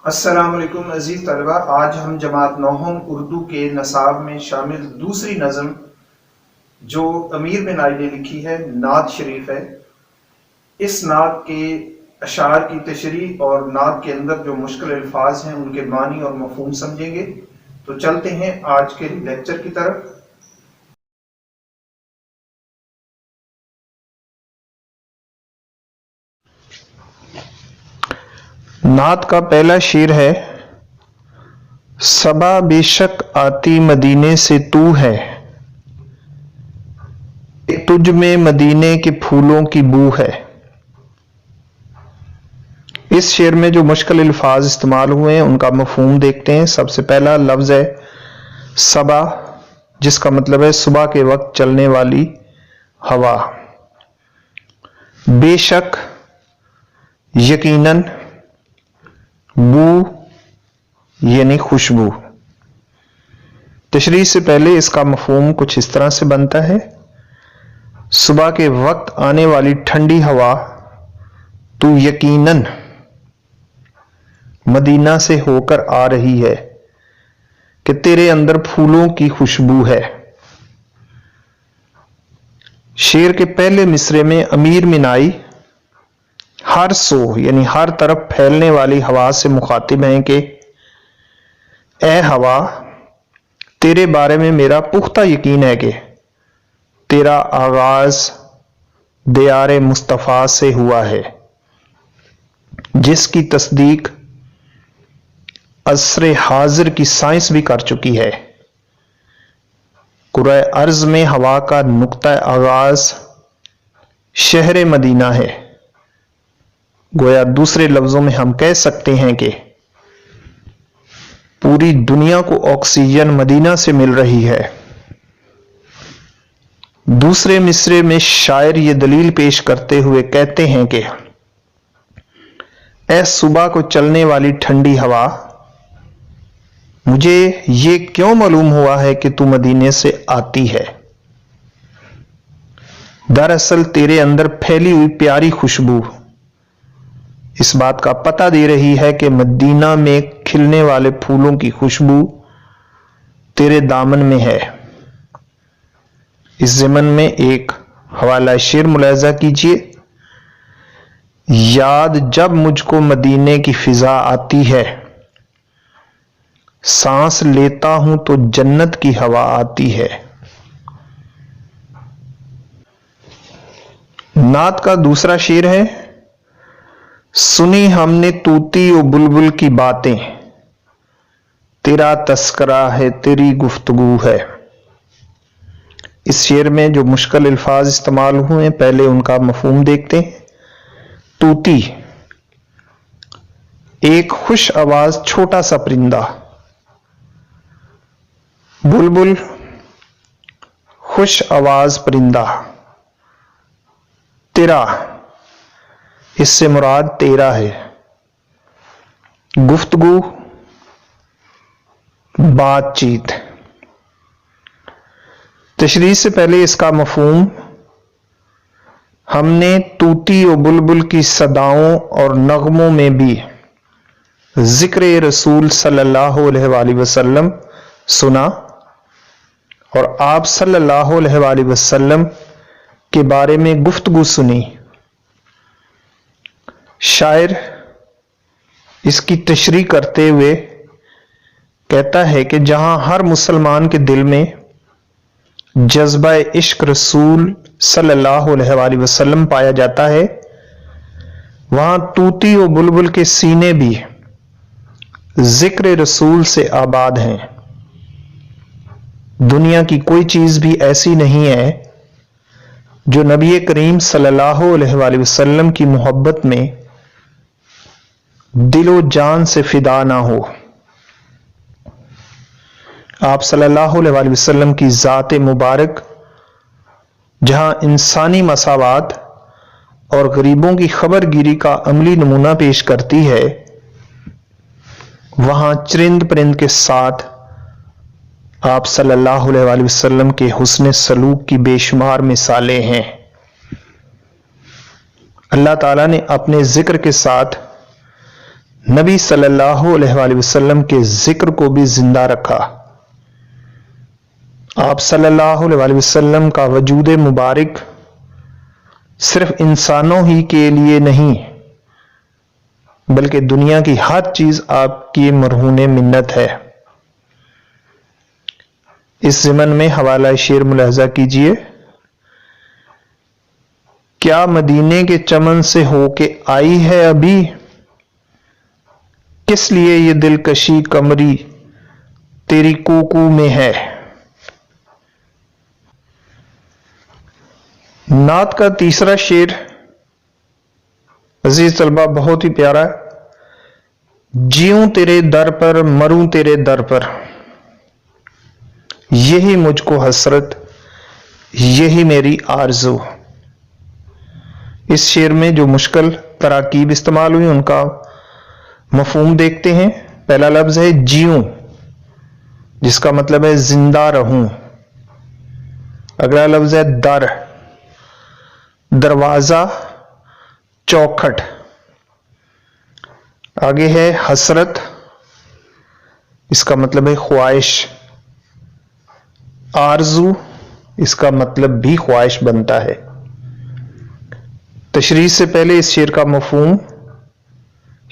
السلام علیکم عزیز طلبہ، آج ہم جماعت نوہم اردو کے نصاب میں شامل دوسری نظم جو امیر بن علی نے لکھی ہے، نعت شریف ہے۔ اس نعت کے اشعار کی تشریح اور نعت کے اندر جو مشکل الفاظ ہیں ان کے معنی اور مفہوم سمجھیں گے۔ تو چلتے ہیں آج کے لیکچر کی طرف۔ نعت کا پہلا شعر ہے: صبا بے شک آتی مدینے سے تو ہے، تجھ میں مدینے کے پھولوں کی بو ہے۔ اس شعر میں جو مشکل الفاظ استعمال ہوئے ہیں ان کا مفہوم دیکھتے ہیں۔ سب سے پہلا لفظ ہے صبا، جس کا مطلب ہے صبح کے وقت چلنے والی ہوا۔ بے شک یقیناً، بو یعنی خوشبو۔ تشریح سے پہلے اس کا مفہوم کچھ اس طرح سے بنتا ہے: صبح کے وقت آنے والی ٹھنڈی ہوا تو یقیناً مدینہ سے ہو کر آ رہی ہے کہ تیرے اندر پھولوں کی خوشبو ہے۔ شعر کے پہلے مصرے میں امیر منائی ہر سو یعنی ہر طرف پھیلنے والی ہوا سے مخاطب ہیں کہ اے ہوا، تیرے بارے میں میرا پختہ یقین ہے کہ تیرا آغاز دیار مصطفیٰ سے ہوا ہے، جس کی تصدیق عصر حاضر کی سائنس بھی کر چکی ہے۔ کرۂ ارض میں ہوا کا نقطہ آغاز شہر مدینہ ہے۔ گویا دوسرے لفظوں میں ہم کہہ سکتے ہیں کہ پوری دنیا کو آکسیجن مدینہ سے مل رہی ہے۔ دوسرے مصرے میں شاعر یہ دلیل پیش کرتے ہوئے کہتے ہیں کہ اے صبح کو چلنے والی ٹھنڈی ہوا، مجھے یہ کیوں معلوم ہوا ہے کہ تو مدینے سے آتی ہے؟ دراصل تیرے اندر پھیلی ہوئی پیاری خوشبو اس بات کا پتہ دے رہی ہے کہ مدینہ میں کھلنے والے پھولوں کی خوشبو تیرے دامن میں ہے۔ اس ضمن میں ایک حوالہ شعر ملاحظہ کیجیے: یاد جب مجھ کو مدینے کی فضا آتی ہے، سانس لیتا ہوں تو جنت کی ہوا آتی ہے۔ نعت کا دوسرا شعر ہے: سنی ہم نے طوطی و بلبل کی باتیں، تیرا تذکرہ ہے تیری گفتگو ہے۔ اس شعر میں جو مشکل الفاظ استعمال ہوئے ہیں پہلے ان کا مفہوم دیکھتے ہیں۔ طوطی ایک خوش آواز چھوٹا سا پرندہ، بلبل خوش آواز پرندہ، تیرا اس سے مراد تیرا ہے، گفتگو بات چیت۔ تشریح سے پہلے اس کا مفہوم: ہم نے طوطی و بلبل کی صداؤں اور نغموں میں بھی ذکر رسول صلی اللہ علیہ وآلہ وسلم سنا اور آپ صلی اللہ علیہ وآلہ وسلم کے بارے میں گفتگو سنی۔ شاعر اس کی تشریح کرتے ہوئے کہتا ہے کہ جہاں ہر مسلمان کے دل میں جذبہ عشق رسول صلی اللہ علیہ وآلہ وسلم پایا جاتا ہے، وہاں طوطی و بلبل کے سینے بھی ذکر رسول سے آباد ہیں۔ دنیا کی کوئی چیز بھی ایسی نہیں ہے جو نبی کریم صلی اللہ علیہ وآلہ وسلم کی محبت میں دل و جان سے فدا نہ ہو۔ آپ صلی اللہ علیہ وآلہ وسلم کی ذات مبارک جہاں انسانی مساوات اور غریبوں کی خبر گیری کا عملی نمونہ پیش کرتی ہے، وہاں چرند پرند کے ساتھ آپ صلی اللہ علیہ وآلہ وسلم کے حسن سلوک کی بے شمار مثالیں ہیں۔ اللہ تعالیٰ نے اپنے ذکر کے ساتھ نبی صلی اللہ علیہ وآلہ وسلم کے ذکر کو بھی زندہ رکھا۔ آپ صلی اللہ علیہ وآلہ وسلم کا وجود مبارک صرف انسانوں ہی کے لیے نہیں بلکہ دنیا کی ہر چیز آپ کی مرہون منت ہے۔ اس ضمن میں حوالہ شعر ملاحظہ کیجئے، کیا مدینے کے چمن سے ہو کے آئی ہے ابھی، کس لیے یہ دلکشی کمری تیری کوکو میں ہے۔ نعت کا تیسرا شعر عزیز طلبہ بہت ہی پیارا ہے۔ جیوں تیرے در پر مروں تیرے در پر، یہی مجھ کو حسرت یہی میری آرزو۔ اس شعر میں جو مشکل تراکیب استعمال ہوئی ان کا مفہوم دیکھتے ہیں۔ پہلا لفظ ہے جیوں، جس کا مطلب ہے زندہ رہوں۔ اگلا لفظ ہے در، دروازہ، چوکھٹ۔ آگے ہے حسرت، اس کا مطلب ہے خواہش۔ آرزو، اس کا مطلب بھی خواہش بنتا ہے۔ تشریح سے پہلے اس شعر کا مفہوم،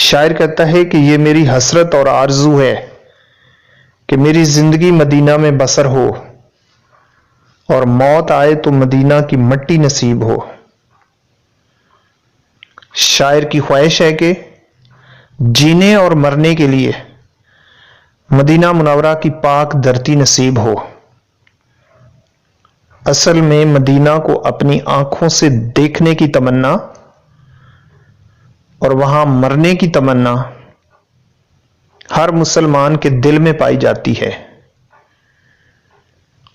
شاعر کہتا ہے کہ یہ میری حسرت اور آرزو ہے کہ میری زندگی مدینہ میں بسر ہو اور موت آئے تو مدینہ کی مٹی نصیب ہو۔ شاعر کی خواہش ہے کہ جینے اور مرنے کے لیے مدینہ منورہ کی پاک دھرتی نصیب ہو۔ اصل میں مدینہ کو اپنی آنکھوں سے دیکھنے کی تمنا اور وہاں مرنے کی تمنا ہر مسلمان کے دل میں پائی جاتی ہے،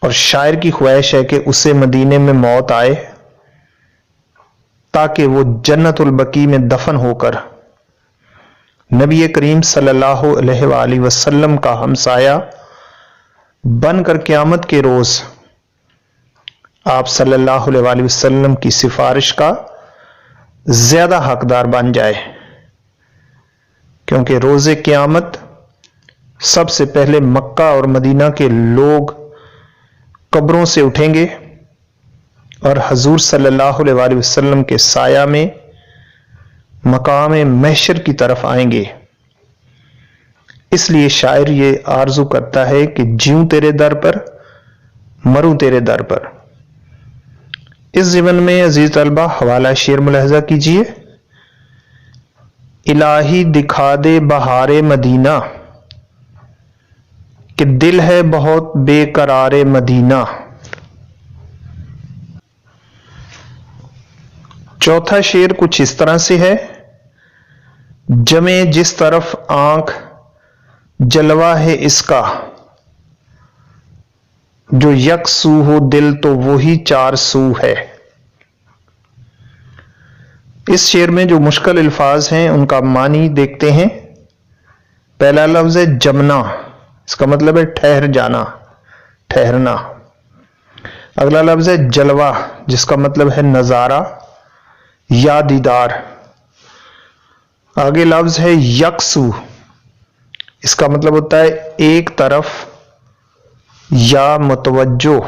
اور شاعر کی خواہش ہے کہ اسے مدینے میں موت آئے تاکہ وہ جنت البقیع میں دفن ہو کر نبی کریم صلی اللہ علیہ وآلہ وسلم کا ہمسایہ بن کر قیامت کے روز آپ صلی اللہ علیہ وآلہ وسلم کی سفارش کا زیادہ حقدار بن جائے، کیونکہ روز قیامت سب سے پہلے مکہ اور مدینہ کے لوگ قبروں سے اٹھیں گے اور حضور صلی اللہ علیہ وآلہ وسلم کے سایہ میں مقام محشر کی طرف آئیں گے۔ اس لیے شاعر یہ آرزو کرتا ہے کہ جیوں تیرے در پر مروں تیرے در پر۔ اس ضمن میں عزیز طلبہ حوالہ شعر ملاحظہ کیجئے، الہی دکھا دے بہار مدینہ کہ دل ہے بہت بے قرار مدینہ۔ چوتھا شعر کچھ اس طرح سے ہے، جمے جس طرف آنکھ جلوہ ہے اس کا، جو یک سو ہو دل تو وہی چار سو ہے۔ اس شعر میں جو مشکل الفاظ ہیں ان کا معنی دیکھتے ہیں۔ پہلا لفظ ہے جمنا، اس کا مطلب ہے ٹھہر جانا، ٹھہرنا۔ اگلا لفظ ہے جلوہ، جس کا مطلب ہے نظارہ یا دیدار۔ آگے لفظ ہے یکسو، اس کا مطلب ہوتا ہے ایک طرف یا متوجہ۔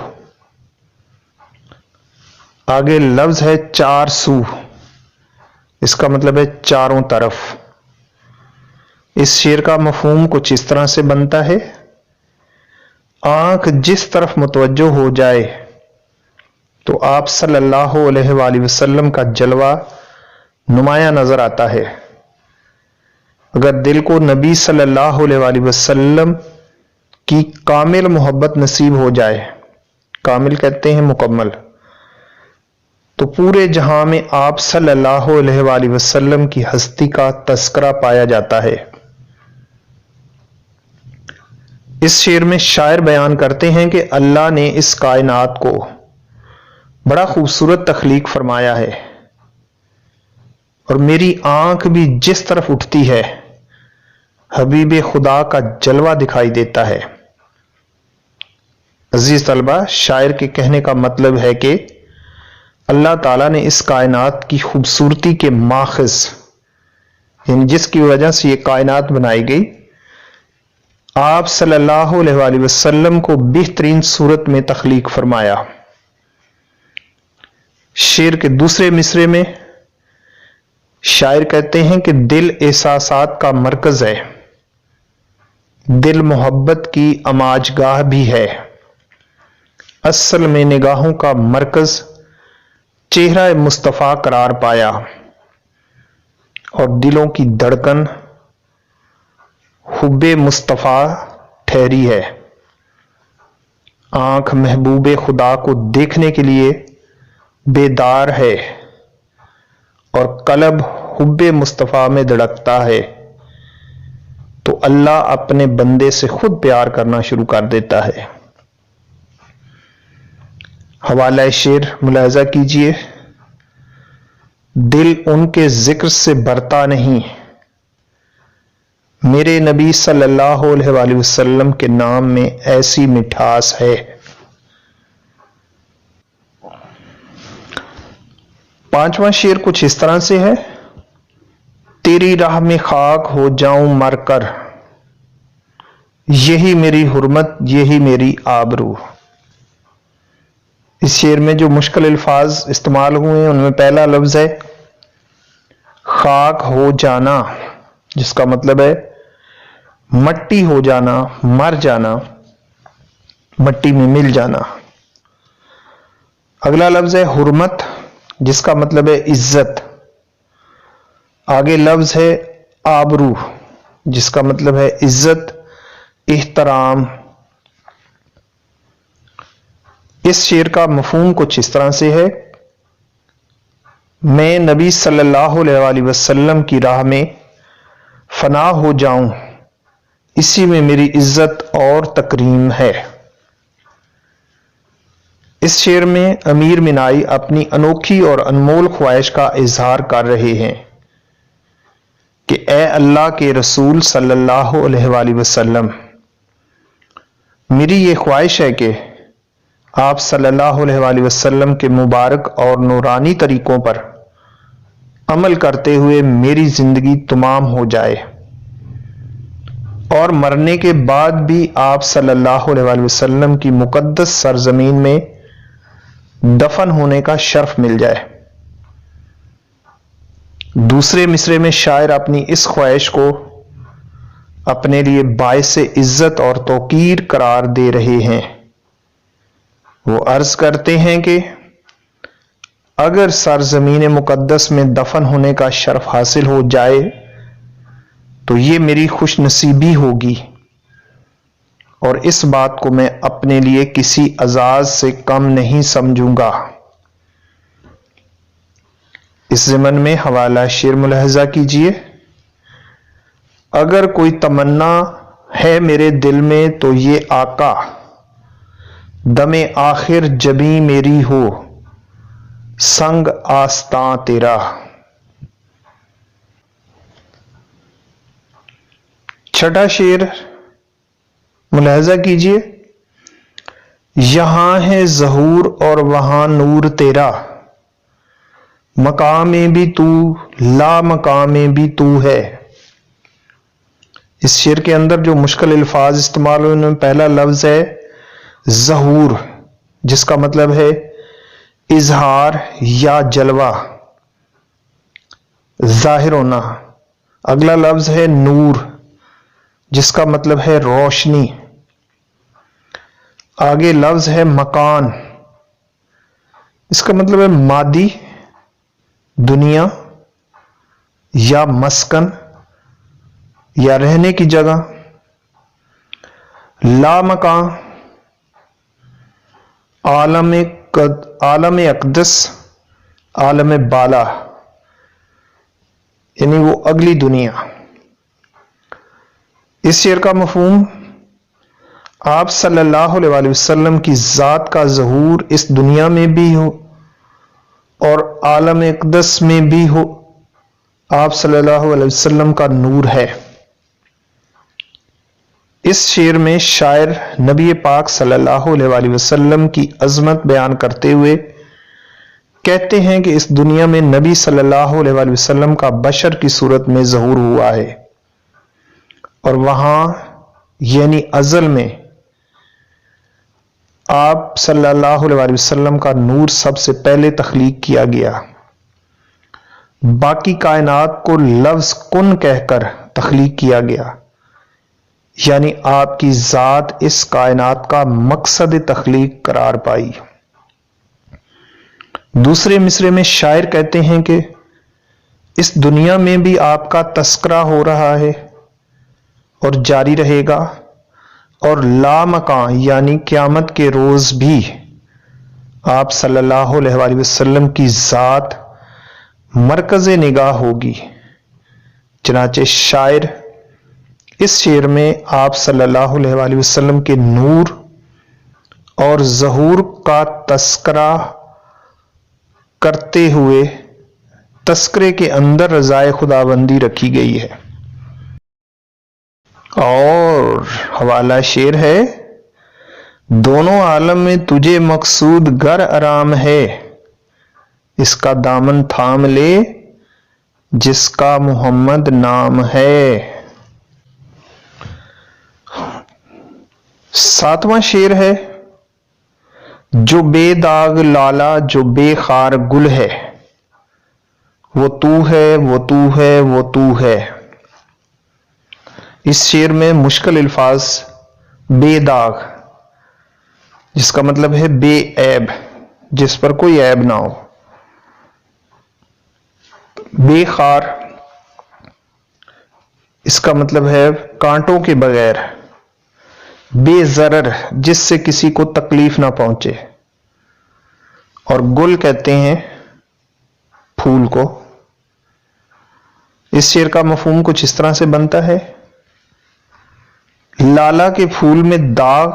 آگے لفظ ہے چار سو، اس کا مطلب ہے چاروں طرف۔ اس شعر کا مفہوم کچھ اس طرح سے بنتا ہے، آنکھ جس طرف متوجہ ہو جائے تو آپ صلی اللہ علیہ وآلہ وسلم کا جلوہ نمایاں نظر آتا ہے۔ اگر دل کو نبی صلی اللہ علیہ وآلہ وسلم کی کامل محبت نصیب ہو جائے، کامل کہتے ہیں مکمل، تو پورے جہاں میں آپ صلی اللہ علیہ وآلہ وسلم کی ہستی کا تذکرہ پایا جاتا ہے۔ اس شعر میں شاعر بیان کرتے ہیں کہ اللہ نے اس کائنات کو بڑا خوبصورت تخلیق فرمایا ہے، اور میری آنکھ بھی جس طرف اٹھتی ہے حبیب خدا کا جلوہ دکھائی دیتا ہے۔ عزیز طلبہ، شاعر کے کہنے کا مطلب ہے کہ اللہ تعالیٰ نے اس کائنات کی خوبصورتی کے ماخذ یعنی جس کی وجہ سے یہ کائنات بنائی گئی، آپ صلی اللہ علیہ وآلہ وسلم کو بہترین صورت میں تخلیق فرمایا۔ شعر کے دوسرے مصرے میں شاعر کہتے ہیں کہ دل احساسات کا مرکز ہے، دل محبت کی اماج گاہ بھی ہے، اصل میں نگاہوں کا مرکز چہرہ مصطفیٰ قرار پایا، اور دلوں کی دھڑکن حب مصطفیٰ ٹھہری ہے۔ آنکھ محبوب خدا کو دیکھنے کے لیے بیدار ہے، اور قلب حب مصطفیٰ میں دھڑکتا ہے، تو اللہ اپنے بندے سے خود پیار کرنا شروع کر دیتا ہے۔ حوالہ شعر ملاحظہ کیجئے، دل ان کے ذکر سے بھرتا نہیں، میرے نبی صلی اللہ علیہ وآلہ وسلم کے نام میں ایسی مٹھاس ہے۔ پانچواں شعر کچھ اس طرح سے ہے، تیری راہ میں خاک ہو جاؤں مر کر، یہی میری حرمت یہی میری آبرو۔ اس شعر میں جو مشکل الفاظ استعمال ہوئے ہیں ان میں پہلا لفظ ہے خاک ہو جانا، جس کا مطلب ہے مٹی ہو جانا، مر جانا، مٹی میں مل جانا۔ اگلا لفظ ہے حرمت، جس کا مطلب ہے عزت۔ آگے لفظ ہے آبرو، جس کا مطلب ہے عزت، احترام۔ اس شعر کا مفہوم کچھ اس طرح سے ہے، میں نبی صلی اللہ علیہ وآلہ وسلم کی راہ میں فنا ہو جاؤں، اسی میں میری عزت اور تکریم ہے۔ اس شعر میں امیر مینائی اپنی انوکھی اور انمول خواہش کا اظہار کر رہے ہیں کہ اے اللہ کے رسول صلی اللہ علیہ وآلہ وسلم، میری یہ خواہش ہے کہ آپ صلی اللہ علیہ وآلہ وسلم کے مبارک اور نورانی طریقوں پر عمل کرتے ہوئے میری زندگی تمام ہو جائے، اور مرنے کے بعد بھی آپ صلی اللہ علیہ وآلہ وسلم کی مقدس سرزمین میں دفن ہونے کا شرف مل جائے۔ دوسرے مصرے میں شاعر اپنی اس خواہش کو اپنے لیے باعث عزت اور توقیر قرار دے رہے ہیں۔ وہ عرض کرتے ہیں کہ اگر سرزمین مقدس میں دفن ہونے کا شرف حاصل ہو جائے تو یہ میری خوش نصیبی ہوگی، اور اس بات کو میں اپنے لیے کسی اعزاز سے کم نہیں سمجھوں گا۔ اس ضمن میں حوالہ شعر ملاحظہ کیجئے، اگر کوئی تمنا ہے میرے دل میں تو یہ آقا، دم آخر جبیں میری ہو سنگ آستاں تیرا۔ چھٹا شعر ملاحظہ کیجئے، یہاں ہے ظہور اور وہاں نور تیرا، مقام میں بھی تو لا مقام میں بھی تو ہے۔ اس شعر کے اندر جو مشکل الفاظ استعمال ہوئے ان میں پہلا لفظ ہے ظہور، جس کا مطلب ہے اظہار یا جلوہ، ظاہر ہونا۔ اگلا لفظ ہے نور، جس کا مطلب ہے روشنی۔ آگے لفظ ہے مکان، اس کا مطلب ہے مادی دنیا یا مسکن یا رہنے کی جگہ۔ لا مکان عالم اقدس، عالم بالا، یعنی وہ اگلی دنیا۔ اس شعر کا مفہوم، آپ صلی اللہ علیہ وآلہ وسلم کی ذات کا ظہور اس دنیا میں بھی ہو اور عالم اقدس میں بھی ہو، آپ صلی اللہ علیہ وسلم کا نور ہے۔ اس شعر میں شاعر نبی پاک صلی اللہ علیہ وآلہ وسلم کی عظمت بیان کرتے ہوئے کہتے ہیں کہ اس دنیا میں نبی صلی اللہ علیہ وآلہ وسلم کا بشر کی صورت میں ظہور ہوا ہے، اور وہاں یعنی ازل میں آپ صلی اللہ علیہ وآلہ وسلم کا نور سب سے پہلے تخلیق کیا گیا، باقی کائنات کو لفظ کن کہہ کر تخلیق کیا گیا، یعنی آپ کی ذات اس کائنات کا مقصد تخلیق قرار پائی۔ دوسرے مصرے میں شاعر کہتے ہیں کہ اس دنیا میں بھی آپ کا تذکرہ ہو رہا ہے اور جاری رہے گا، اور لامکان یعنی قیامت کے روز بھی آپ صلی اللہ علیہ وآلہ وسلم کی ذات مرکز نگاہ ہوگی۔ چنانچہ شاعر اس شعر میں آپ صلی اللہ علیہ وآلہ وسلم کے نور اور ظہور کا تذکرہ کرتے ہوئے تذکرے کے اندر رضائے خداوندی رکھی گئی ہے۔ اور حوالہ شعر ہے، دونوں عالم میں تجھے مقصود گر آرام ہے، اس کا دامن تھام لے جس کا محمد نام ہے۔ ساتواں شعر ہے، جو بے داغ لالا جو بے خار گل ہے، وہ تو ہے وہ تو ہے وہ تو ہے۔ اس شعر میں مشکل الفاظ بے داغ، جس کا مطلب ہے بے عیب، جس پر کوئی عیب نہ ہو، بے خار اس کا مطلب ہے کانٹوں کے بغیر، بے ضرر جس سے کسی کو تکلیف نہ پہنچے، اور گل کہتے ہیں پھول کو۔ اس شعر کا مفہوم کچھ اس طرح سے بنتا ہے، لالا کے پھول میں داغ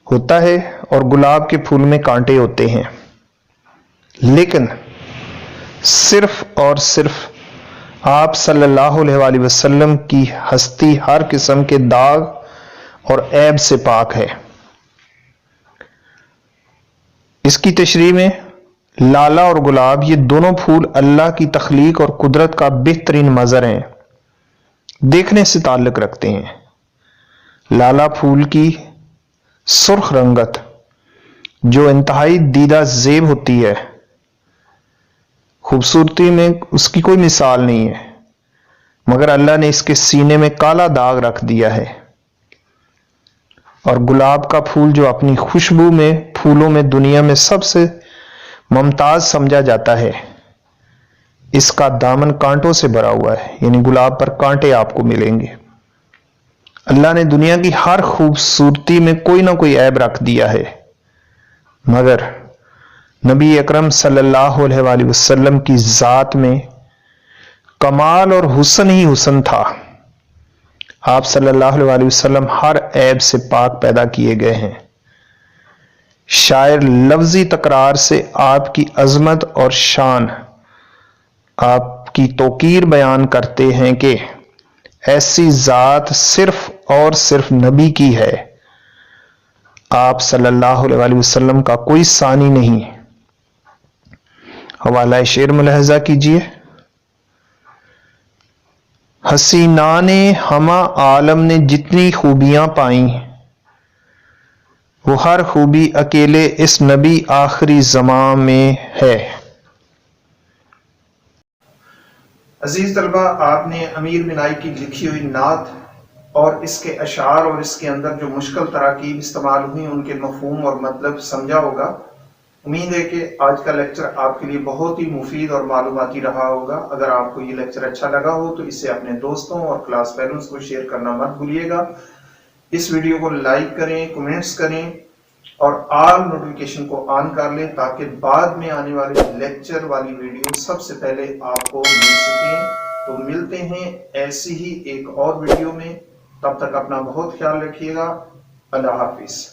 ہوتا ہے اور گلاب کے پھول میں کانٹے ہوتے ہیں، لیکن صرف اور صرف آپ صلی اللہ علیہ وآلہ وسلم کی ہستی ہر قسم کے داغ اور عیب سے پاک ہے۔ اس کی تشریح میں لالا اور گلاب یہ دونوں پھول اللہ کی تخلیق اور قدرت کا بہترین مظہر ہیں، دیکھنے سے تعلق رکھتے ہیں۔ لالا پھول کی سرخ رنگت جو انتہائی دیدہ زیب ہوتی ہے، خوبصورتی میں اس کی کوئی مثال نہیں ہے، مگر اللہ نے اس کے سینے میں کالا داغ رکھ دیا ہے۔ اور گلاب کا پھول جو اپنی خوشبو میں پھولوں میں دنیا میں سب سے ممتاز سمجھا جاتا ہے، اس کا دامن کانٹوں سے بھرا ہوا ہے، یعنی گلاب پر کانٹے آپ کو ملیں گے۔ اللہ نے دنیا کی ہر خوبصورتی میں کوئی نہ کوئی عیب رکھ دیا ہے، مگر نبی اکرم صلی اللہ علیہ وآلہ وسلم کی ذات میں کمال اور حسن ہی حسن تھا۔ آپ صلی اللہ علیہ وآلہ وسلم ہر عیب سے پاک پیدا کیے گئے ہیں۔ شاعر لفظی تکرار سے آپ کی عظمت اور شان، آپ کی توقیر بیان کرتے ہیں کہ ایسی ذات صرف اور صرف نبی کی ہے، آپ صلی اللہ علیہ وآلہ وسلم کا کوئی ثانی نہیں۔ حوالہ شعر ملاحظہ کیجیے، حسینان ہمہ عالم نے جتنی خوبیاں پائیں، وہ ہر خوبی اکیلے اس نبی آخری زمان میں ہے۔ عزیز طلبہ، آپ نے امیر مینائی کی لکھی ہوئی نعت اور اس کے اشعار اور اس کے اندر جو مشکل تراکیب استعمال ہوئی ان کے مفہوم اور مطلب سمجھا ہوگا۔ امید ہے کہ آج کا لیکچر آپ کے لیے بہت ہی مفید اور معلوماتی رہا ہوگا۔ اگر آپ کو یہ لیکچر اچھا لگا ہو تو اسے اپنے دوستوں اور کلاس فیلوز کو شیئر کرنا مت بھولیے گا۔ اس ویڈیو کو لائک کریں، کمنٹس کریں اور آل نوٹیفیکیشن کو آن کر لیں تاکہ بعد میں آنے والے لیکچر والی ویڈیو سب سے پہلے آپ کو مل سکیں۔ تو ملتے ہیں ایسی ہی ایک اور ویڈیو میں، تب تک اپنا بہت خیال رکھیے گا۔ اللہ حافظ۔